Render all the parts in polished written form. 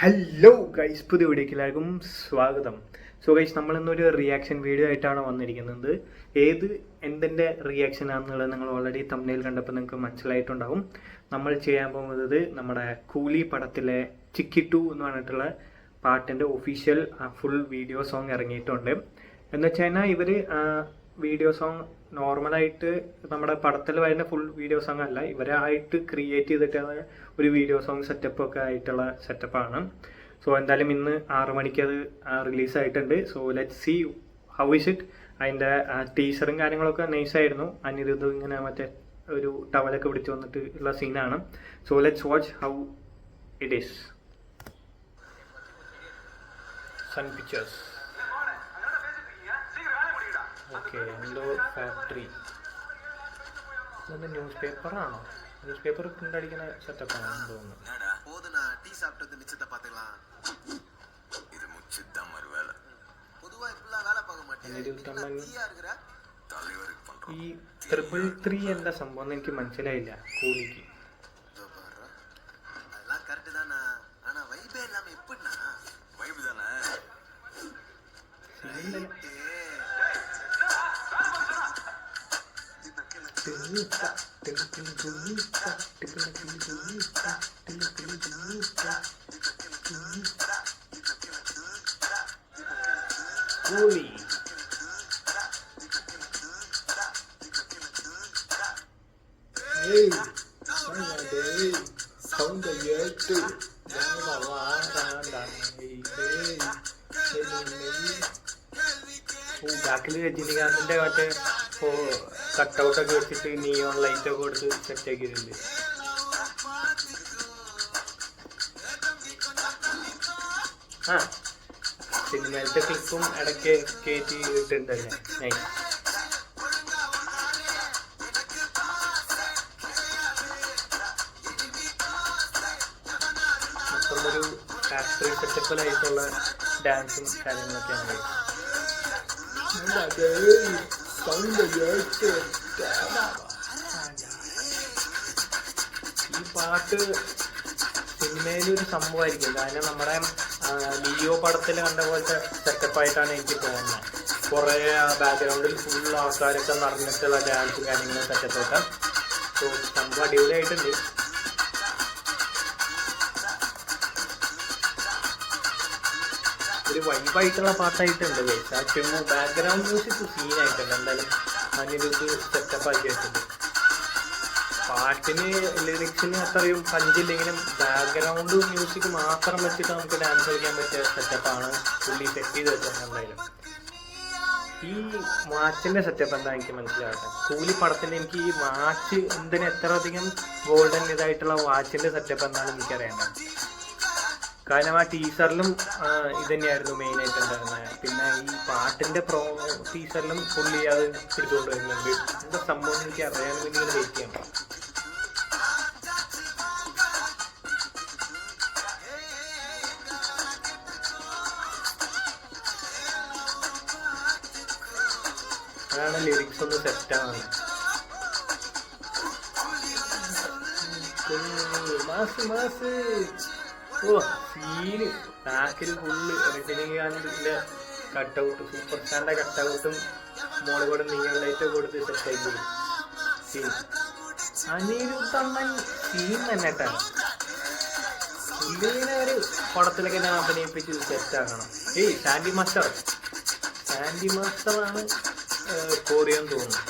Hello guys, പുതിയ വീഡിയോക്ക് എല്ലാവർക്കും സ്വാഗതം. സോ ഗൈസ്, നമ്മളിന്നൊരു റിയാക്ഷൻ വീഡിയോ ആയിട്ടാണ് വന്നിരിക്കുന്നത്. എന്തിൻ്റെ റിയാക്ഷൻ ആണെന്നുള്ളത് നിങ്ങൾ ഓൾറെഡി തംബ്നെയിൽ കണ്ടപ്പോൾ നിങ്ങൾക്ക് മനസ്സിലായിട്ടുണ്ടാവും. നമ്മൾ ചെയ്യാൻ പോകുന്നത് നമ്മുടെ കൂലി പടത്തിലെ ചിക്കി 2 എന്ന് പറഞ്ഞിട്ടുള്ള പാട്ടിൻ്റെ ഒഫീഷ്യൽ ഫുൾ വീഡിയോ സോങ് ഇറങ്ങിയിട്ടുണ്ട്. എന്ന് വെച്ച് കഴിഞ്ഞാൽ ഇവർ വീഡിയോ സോങ് നോർമലായിട്ട് നമ്മുടെ പടത്തിൽ വരുന്ന ഫുൾ വീഡിയോ സോങ് അല്ല, ഇവരായിട്ട് ക്രിയേറ്റ് ചെയ്തിട്ടുള്ള ഒരു വീഡിയോ സോങ് സെറ്റപ്പൊക്കെ ആയിട്ടുള്ള സെറ്റപ്പാണ്. സോ എന്തായാലും ഇന്ന് 6 മണിക്ക് അത് റിലീസായിട്ടുണ്ട്. So let see how is it. അതിൻ്റെ ടീസറും കാര്യങ്ങളൊക്കെ നൈസായിരുന്നു. അനിരുദ്ധ ഇങ്ങനെ മറ്റേ ഒരു ടവലൊക്കെ പിടിച്ച് വന്നിട്ട് ഉള്ള സീനാണ്. So let's watch how it is. Sun Pictures. Okay, എന്തോ ഫാക്ടറി. ഇതെന്താ ന്യൂസ് പേപ്പറാണോ? ന്യൂസ് പേപ്പർ പ്രിന്റ് അടിക്കുന്ന സെറ്റപ്പാണെന്ന് തോന്നുന്നു. ഈ 333 എന്താ സംഭവം എനിക്ക് മനസ്സിലായില്ല. കൂലിക്ക് കൂലി. ബാക്കിൽ രജനികാന്തിന്റെ മറ്റേ കട്ടൗട്ടൊക്കെ വെച്ചിട്ട് നിയോൺ ലൈറ്റൊക്കെ കൊടുത്ത് സെറ്റ് ആക്കിയിട്ടുണ്ട്. സിനിമയിലത്തെ ക്ലിപ്പും ഇടയ്ക്ക് കയറ്റി ഇട്ടിട്ടുണ്ടല്ലേ. നൈസ്. മൊത്തം ഒരു ഫാക്ടറി സെറ്റപ്പിലായിട്ടുള്ള ഡാൻസും കാര്യങ്ങളൊക്കെയാണ്. ഈ പാട്ട് സിനിമയിലൊരു സംഭവമായിരിക്കും. കാരണം നമ്മുടെ ലിയോ പടത്തിൽ കണ്ട പോലത്തെ സെറ്റപ്പായിട്ടാണ് എനിക്ക് തോന്നുന്നത്. കുറേ ബാക്ക്ഗ്രൗണ്ടിൽ ഫുൾ ആൾക്കാരൊക്കെ നടന്നിട്ടുള്ള ഡാൻസും കാര്യങ്ങളും സെറ്റപ്പൊക്കെ. സോ സംഭവം അടിപൊളിയായിട്ടുണ്ട്. ഒരു വൈബായിട്ടുള്ള പാട്ടായിട്ടുണ്ട്. പക്ഷേ ബാക്ക്ഗ്രൗണ്ട് മ്യൂസിക് സീനായിട്ടുണ്ട്. എന്തായാലും അതിനൊരു സെറ്റപ്പ് ആക്കിയിട്ടുണ്ട്. പാട്ടിന് ലിറിക്സിന് അത്രയും പഞ്ചില്ലെങ്കിലും ബാക്ക്ഗ്രൗണ്ട് മ്യൂസിക് മാത്രം വെച്ചിട്ട് നമുക്ക് ഡാൻസ് കളിക്കാൻ പറ്റിയ സെറ്റപ്പാണ് പുള്ളി സെറ്റ് ചെയ്ത് വെച്ചത്. എന്തായാലും ഈ വാച്ചിൻ്റെ സെറ്റപ്പ് എന്താ എനിക്ക് മനസ്സിലാകട്ടെ. കൂലി പടത്തിൻ്റെ എനിക്ക് ഈ വാച്ച് എന്തിന് എത്ര അധികം ഗോൾഡൻ ഇതായിട്ടുള്ള വാച്ചിൻ്റെ സെറ്റപ്പ് എന്നാണ് എനിക്കറിയേണ്ടത്. കാരണം ആ ടീസറിലും ഇത് തന്നെയായിരുന്നു മെയിനായിട്ട് ഉണ്ടായിരുന്നത്. പിന്നെ ഈ പാട്ടിൻ്റെ ടീസറിലും പുള്ളി അത് പിടിച്ചുകൊണ്ട് വരുന്നുണ്ട്. എന്താ സംഭവം എനിക്ക് അറിയാൻ വേണ്ടി ഇങ്ങനെ വെയിറ്റ് ചെയ്യണം. അതാണ് ലിറിക്സ് ഒന്ന് സെറ്റാണ്. ഓ സീന് ബാക്കിൽ ഫുള്ള് രജനികാന്തിൻ്റെ കട്ടൗട്ട്, സൂപ്പർ സ്റ്റാറിൻ്റെ കട്ടൗട്ടും മോളിൽ കൂടെ നീളം ലൈറ്റ് കൊടുത്ത് സെറ്റാക്കി സീൻ. അനിരുദ്ധണ്ണൻ സീൻ തന്നെ കേട്ടാണ്. പുള്ളിനെ ഒരു പടത്തിലൊക്കെ ഞാൻ അഭിനയിപ്പിച്ച് സെറ്റാക്കണം. സാൻഡി മാസ്റ്ററാണ് കോറിയൻ തോന്നുന്നു.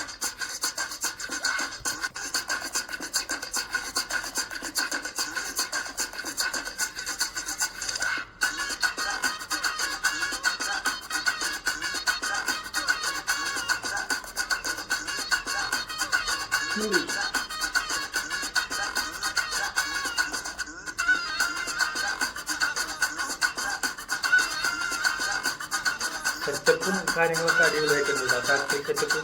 സെറ്റപ്പും കാര്യങ്ങളൊക്കെ അടിപൊളിയായിട്ടുണ്ട്. Factory setup.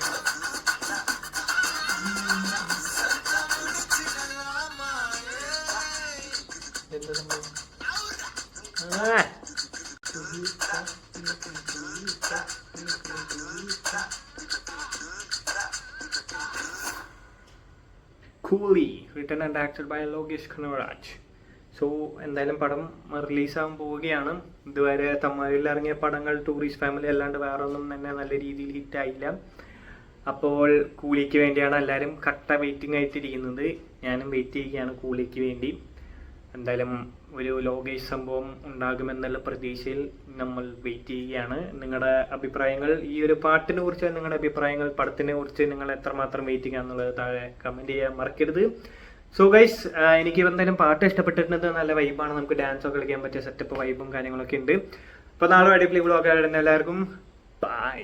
എന്താ സംഭവം? Coolie, written and acted by Logesh Kanaraj. So എന്തായാലും പടം റിലീസാകാൻ പോവുകയാണ്. ഇതുവരെ തമിഴിൽ ഇറങ്ങിയ പടങ്ങൾ ടൂറിസ്റ്റ് ഫാമിലി അല്ലാണ്ട് വേറെ ഒന്നും തന്നെ നല്ല രീതിയിൽ ഹിറ്റായില്ല. അപ്പോൾ കൂലിക്ക് വേണ്ടിയാണ് എല്ലാവരും കട്ട വെയിറ്റിംഗ് ആയിട്ടിരിക്കുന്നത്. ഞാനും വെയിറ്റ് ചെയ്യുകയാണ് കൂലിക്ക് വേണ്ടി. എന്തായാലും ഒരു ലോകേഷ് സംഭവം ഉണ്ടാകുമെന്നുള്ള പ്രതീക്ഷയിൽ നമ്മൾ വെയിറ്റ് ചെയ്യുകയാണ്. നിങ്ങളുടെ അഭിപ്രായങ്ങൾ, ഈ ഒരു പാട്ടിനെ കുറിച്ച് നിങ്ങളുടെ അഭിപ്രായങ്ങൾ, പടത്തിനെ കുറിച്ച് നിങ്ങൾ എത്രമാത്രം വെയിറ്റിംഗ് ആണെന്നുള്ളത് താഴെ കമൻറ്റ് ചെയ്യാൻ മറക്കരുത്. സോ ഗൈസ്, എനിക്ക് എന്തായാലും പാട്ട് ഇഷ്ടപ്പെട്ടിട്ടുണ്ട്. നല്ല വൈബാണ്, നമുക്ക് ഡാൻസ് ഒക്കെ കളിക്കാൻ പറ്റിയ സെറ്റപ്പ് വൈബും കാര്യങ്ങളൊക്കെ ഉണ്ട്. അപ്പോൾ നാളെ അടിപൊളി വ്ളോഗ് ആയിരുന്നു. എല്ലാവർക്കും ബൈ.